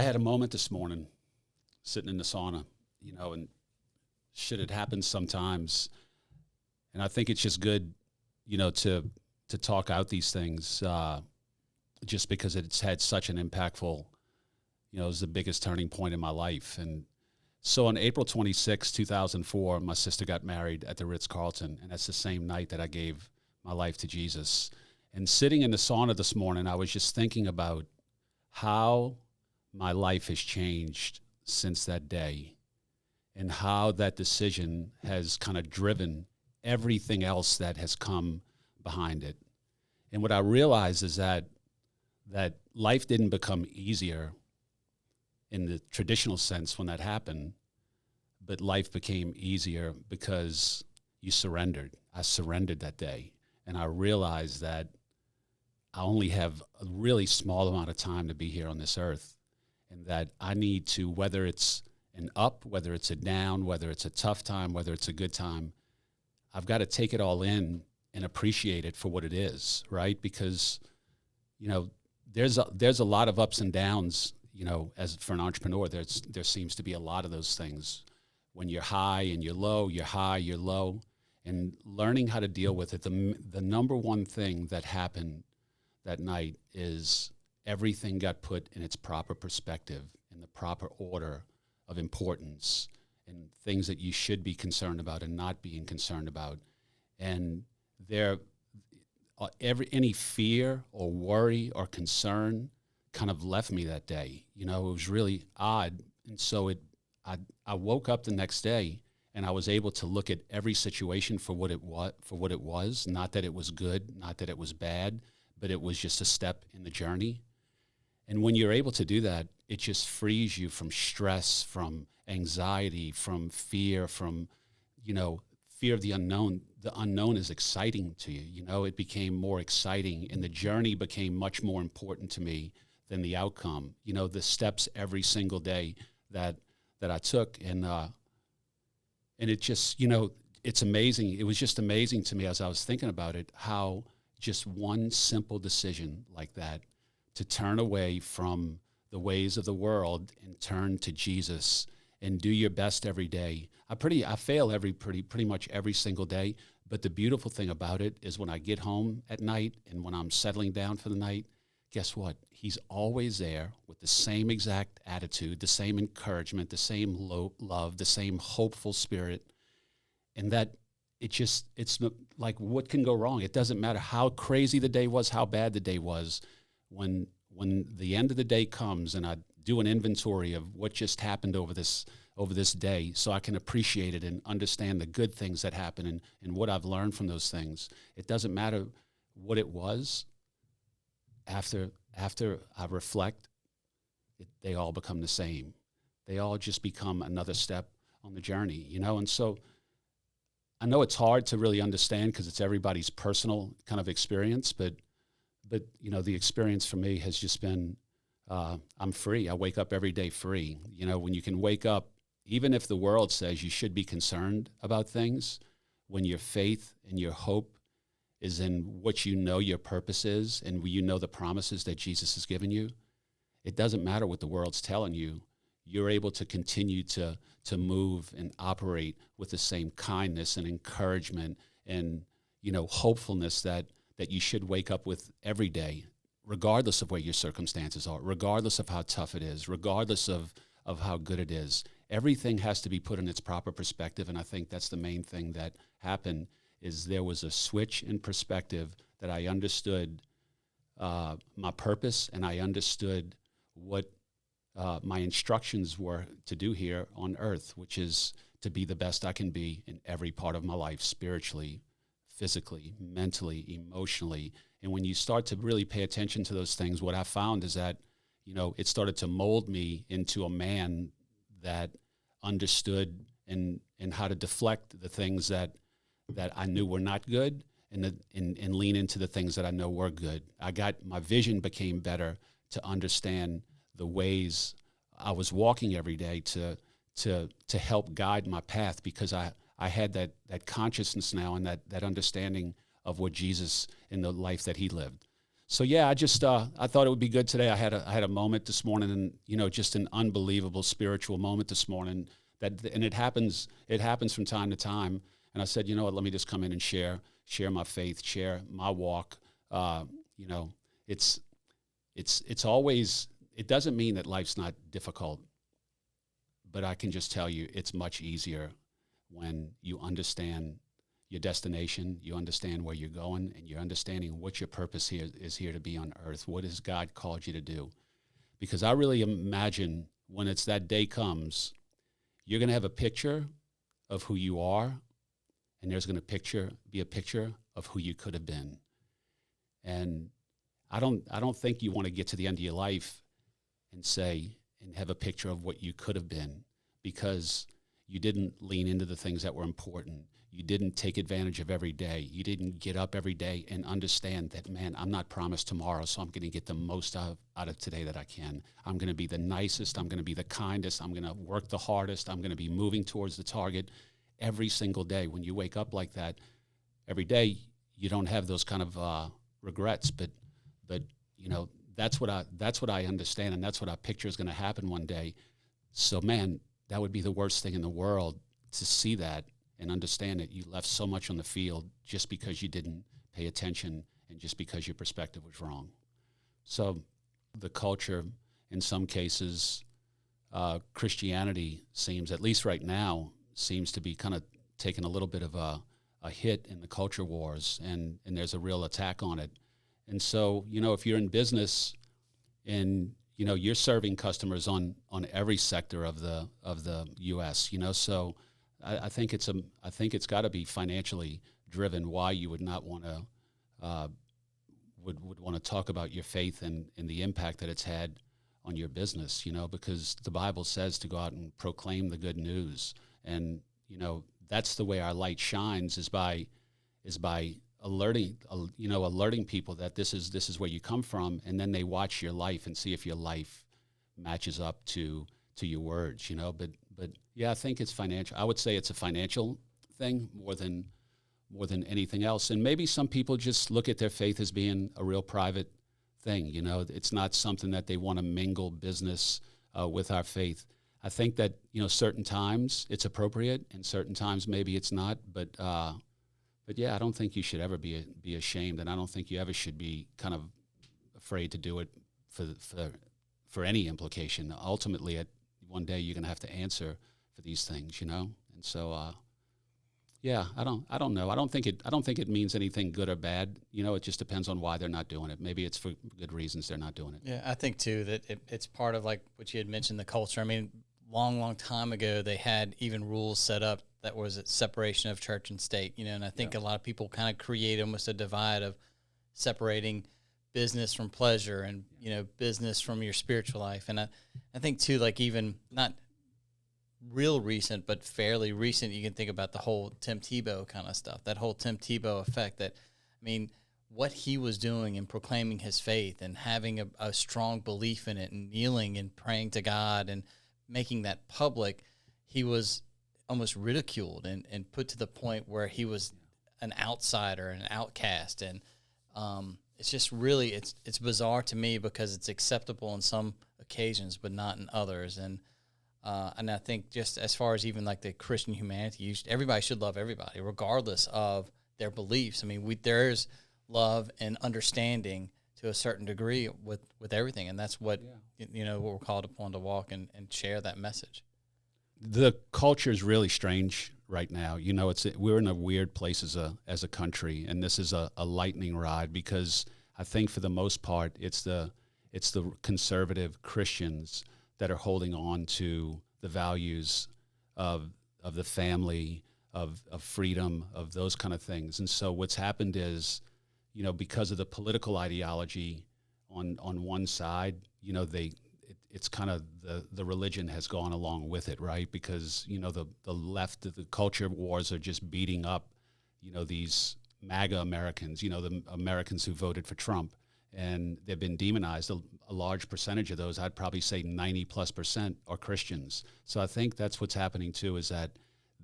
had a moment this morning sitting in the sauna, and shit, it happens sometimes. And I think it's just good, to talk out these things, just because it's had such an impactful, it was the biggest turning point in my life. And so on April 26, 2004, my sister got married at the Ritz-Carlton, and that's the same night that I gave my life to Jesus. And sitting in the sauna this morning, I was just thinking about how my life has changed since that day and how that decision has kind of driven everything else that has come behind it. And what I realized is that life didn't become easier in the traditional sense when that happened, but life became easier because you surrendered. I surrendered that day, and I realized that I only have a really small amount of time to be here on this earth, and that I need to, whether it's an up, whether it's a down, whether it's a tough time, whether it's a good time, I've got to take it all in and appreciate it for what it is, right? Because, there's a lot of ups and downs, as for an entrepreneur, there seems to be a lot of those things. When you're high and you're low, you're high, you're low, and learning how to deal with it. The number one thing that happened that night is everything got put in its proper perspective, in the proper order of importance, and things that you should be concerned about and not being concerned about. And any fear or worry or concern kind of left me that day. It was really odd. And so I woke up the next day and I was able to look at every situation for what it was, not that it was good, not that it was bad, but it was just a step in the journey. And when you're able to do that, it just frees you from stress, from anxiety, from fear, from, fear of the unknown. The unknown is exciting to you. It became more exciting, and the journey became much more important to me than the outcome. The steps every single day that I took, and it just, it's amazing. It was just amazing to me as I was thinking about it, how just one simple decision like that, to turn away from the ways of the world and turn to Jesus and do your best every day. I fail pretty much every single day, but the beautiful thing about it is when I get home at night and when I'm settling down for the night, guess what? He's always there with the same exact attitude, the same encouragement, the same love, the same hopeful spirit. And that it's like, what can go wrong? It doesn't matter how crazy the day was, how bad the day was. When the end of the day comes and I do an inventory of what just happened over this day, so I can appreciate it and understand the good things that happen and what I've learned from those things. It doesn't matter what it was. After I reflect, they all become the same. They all just become another step on the journey, And so I know it's hard to really understand because it's everybody's personal kind of experience, but the experience for me has just been, I'm free. I wake up every day free. When you can wake up, even if the world says you should be concerned about things, when your faith and your hope is in what your purpose is and the promises that Jesus has given you, it doesn't matter what the world's telling you. You're able to continue to move and operate with the same kindness and encouragement and, hopefulness that you should wake up with every day, regardless of what your circumstances are, regardless of how tough it is, regardless of how good it is. Everything has to be put in its proper perspective, and I think that's the main thing that happened, is there was a switch in perspective that I understood my purpose, and I understood what my instructions were to do here on earth, which is to be the best I can be in every part of my life, spiritually, physically, mentally, emotionally. And when you start to really pay attention to those things, what I found is that, it started to mold me into a man that understood and how to deflect the things that I knew were not good and lean into the things that I know were good. My vision became better to understand the ways I was walking every day to help guide my path, because I had that consciousness now and that understanding of what Jesus in the life that he lived. So yeah, I thought it would be good today. I had a moment this morning, and just an unbelievable spiritual moment this morning. And it happens from time to time. And I said, you know what? Let me just come in and share my faith, share my walk. It's always. It doesn't mean that life's not difficult, but I can just tell you, it's much easier when you understand your destination, you understand where you're going, and you're understanding what your purpose is here to be on earth. What has God called you to do? Because I really imagine when it's that day comes, you're going to have a picture of who you are, and there's going to be a picture of who you could have been. And I don't think you want to get to the end of your life and have a picture of what you could have been, because you didn't lean into the things that were important. You didn't take advantage of every day. You didn't get up every day and understand that, man, I'm not promised tomorrow, so I'm going to get the most out of today that I can. I'm going to be the nicest. I'm going to be the kindest. I'm going to work the hardest. I'm going to be moving towards the target every single day. When you wake up like that every day, you don't have those kind of regrets. But that's what I understand, and that's what I picture is going to happen one day. So, man, that would be the worst thing in the world to see that and understand that you left so much on the field just because you didn't pay attention and just because your perspective was wrong. So the culture, in some cases, Christianity seems, at least right now, seems to be kind of taking a little bit of a hit in the culture wars, and there's a real attack on it. And so, if you're in business and, you're serving customers on every sector of the U.S., so I think it's got to be financially driven. Why you would not want to would want to talk about your faith and the impact that it's had on your business, because the Bible says to go out and proclaim the good news. And, that's the way our light shines is by alerting people that this is where you come from, and then they watch your life and see if your life matches up to your words, But yeah, I think it's financial. I would say it's a financial thing more than anything else. And maybe some people just look at their faith as being a real private thing. It's not something that they want to mingle business with our faith. I think that certain times it's appropriate, and certain times maybe it's not. But yeah, I don't think you should ever be ashamed, and I don't think you ever should be kind of afraid to do it for any implication. Ultimately, one day you're going to have to answer for these things, And so, yeah, I don't know. I don't think it means anything good or bad. It just depends on why they're not doing it. Maybe it's for good reasons they're not doing it. Yeah, I think too that it's part of like what you had mentioned, the culture. I mean, long time ago they had even rules set up that was a separation of church and state. And I think a lot of people kind of create almost a divide of separating business from pleasure and business from your spiritual life. And I think too, like even not real recent but fairly recent, you can think about the whole Tim Tebow kind of stuff, that whole Tim Tebow effect. That, I mean, what he was doing in proclaiming his faith and having a strong belief in it and kneeling and praying to God and making that public, he was almost ridiculed and put to the point where he was an outsider, an outcast. And it's just really, it's bizarre to me because it's acceptable in some occasions, but not in others. And I think just as far as even like the Christian humanity, everybody should love everybody, regardless of their beliefs. I mean, there's love and understanding to a certain degree with everything. And that's what, what we're called upon to walk and share that message. The culture is really strange right now. We're in a weird place as a country, and this is a lightning rod because I think for the most part it's the conservative Christians that are holding on to the values of the family, of freedom, of those kind of things. And so what's happened is, because of the political ideology on one side, it's kind of the religion has gone along with it, right? Because, the left, the culture wars are just beating up, these MAGA Americans, the Americans who voted for Trump, and they've been demonized. A large percentage of those, I'd probably say 90+% are Christians. So I think that's what's happening too, is that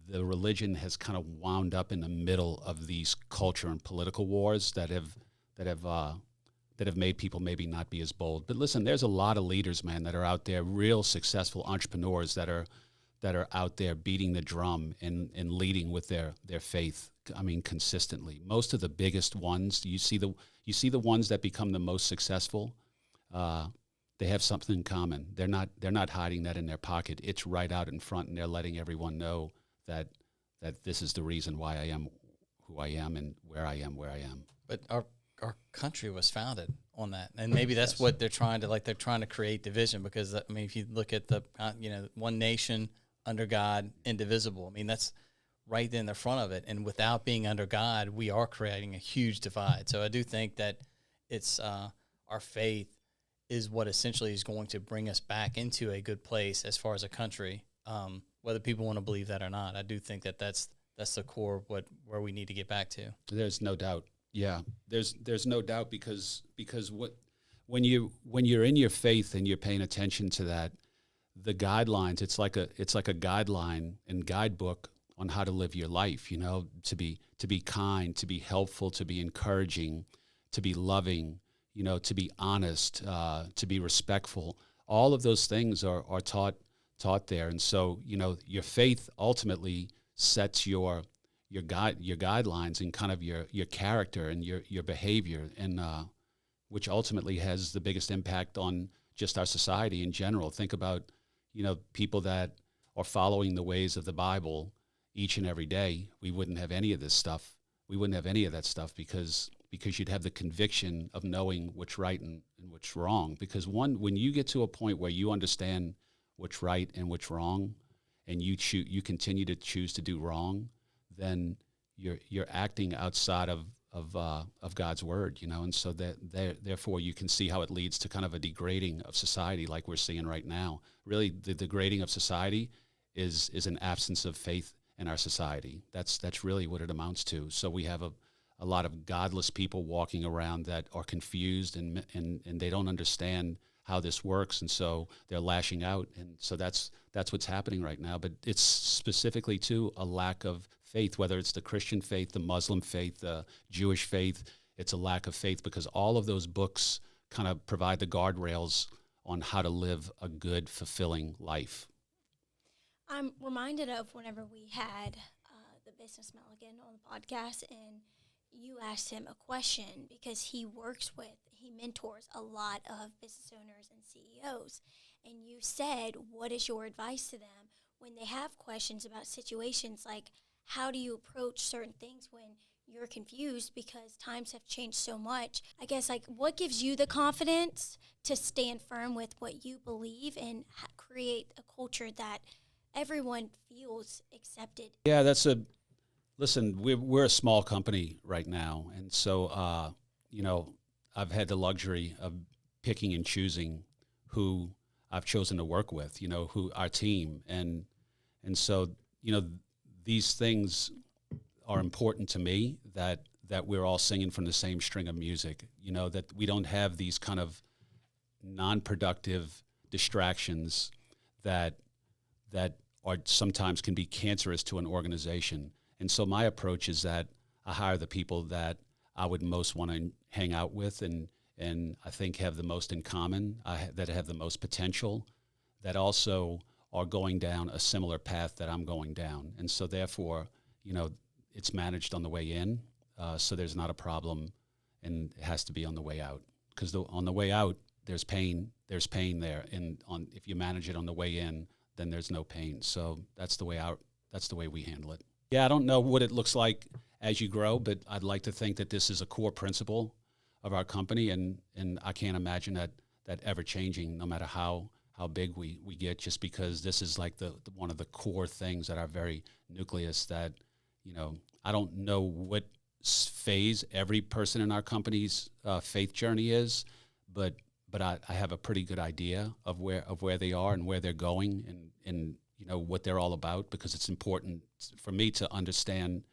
the religion has kind of wound up in the middle of these culture and political wars that have that have made people maybe not be as bold. But listen, there's a lot of leaders, man, that are out there, real successful entrepreneurs that are out there beating the drum and leading with their faith. I mean, consistently. Most of the biggest ones, you see the ones that become the most successful. They have something in common. They're not hiding that in their pocket. It's right out in front, and they're letting everyone know that this is the reason why I am who I am and where I am. But our country was founded on that, and maybe that's what they're trying to They're trying to create division, because I mean, if you look at the one nation under God, indivisible. I mean, that's right in the front of it. And without being under God, we are creating a huge divide. So I do think that it's our faith is what essentially is going to bring us back into a good place as far as a country, whether people want to believe that or not. I do think that that's the core of where we need to get back to. There's no doubt. Yeah, there's no doubt because when you're in your faith and you're paying attention to that, the guidelines, it's like a guideline and guidebook on how to live your life, to be kind, to be helpful, to be encouraging, to be loving, to be honest, to be respectful. All of those things are taught there. And so, your faith ultimately sets your guidelines and kind of your character and your behavior, and which ultimately has the biggest impact on just our society in general. Think about, people that are following the ways of the Bible each and every day. We wouldn't have any of this stuff. We wouldn't have any of that stuff because you'd have the conviction of knowing what's right and what's wrong. Because when you get to a point where you understand what's right and what's wrong, and you continue to choose to do wrong, then you're acting outside of God's word, and so therefore you can see how it leads to kind of a degrading of society, like we're seeing right now. Really, the degrading of society is an absence of faith in our society. That's really what it amounts to. So we have a lot of godless people walking around that are confused and they don't understand how this works, and so they're lashing out, and so that's what's happening right now. But it's specifically to a lack of faith, whether it's the Christian faith, the Muslim faith, the Jewish faith. It's a lack of faith because all of those books kind of provide the guardrails on how to live a good, fulfilling life. I'm reminded of whenever we had the business Milligan on the podcast, and you asked him a question because he mentors a lot of business owners and CEOs. And you said, what is your advice to them when they have questions about situations? Like, how do you approach certain things when you're confused because times have changed so much? I guess, what gives you the confidence to stand firm with what you believe and create a culture that everyone feels accepted? Yeah, listen, we're a small company right now. And so, I've had the luxury of picking and choosing who I've chosen to work with, who our team. And so, these things are important to me, that we're all singing from the same string of music, that we don't have these kind of non-productive distractions that are sometimes can be cancerous to an organization. And so my approach is that I hire the people that I would most want to hang out with and I think have the most in common, that have the most potential, that also are going down a similar path that I'm going down. And so therefore, it's managed on the way in, so there's not a problem, and it has to be on the way out. Because on the way out, there's pain there. And if you manage it on the way in, then there's no pain. So that's the way out. That's the way we handle it. Yeah, I don't know what it looks like as you grow, but I'd like to think that this is a core principle of our company, and I can't imagine that ever changing, no matter how big we get, just because this is like the one of the core things at our very nucleus that, I don't know what phase every person in our company's faith journey is, but I have a pretty good idea of where they are and where they're going and what they're all about, because it's important for me to understand,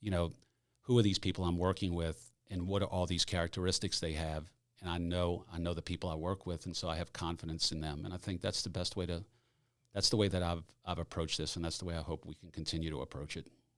who are these people I'm working with and what are all these characteristics they have. And I know the people I work with, and so I have confidence in them. And I think that's the way that I've approached this, and that's the way I hope we can continue to approach it.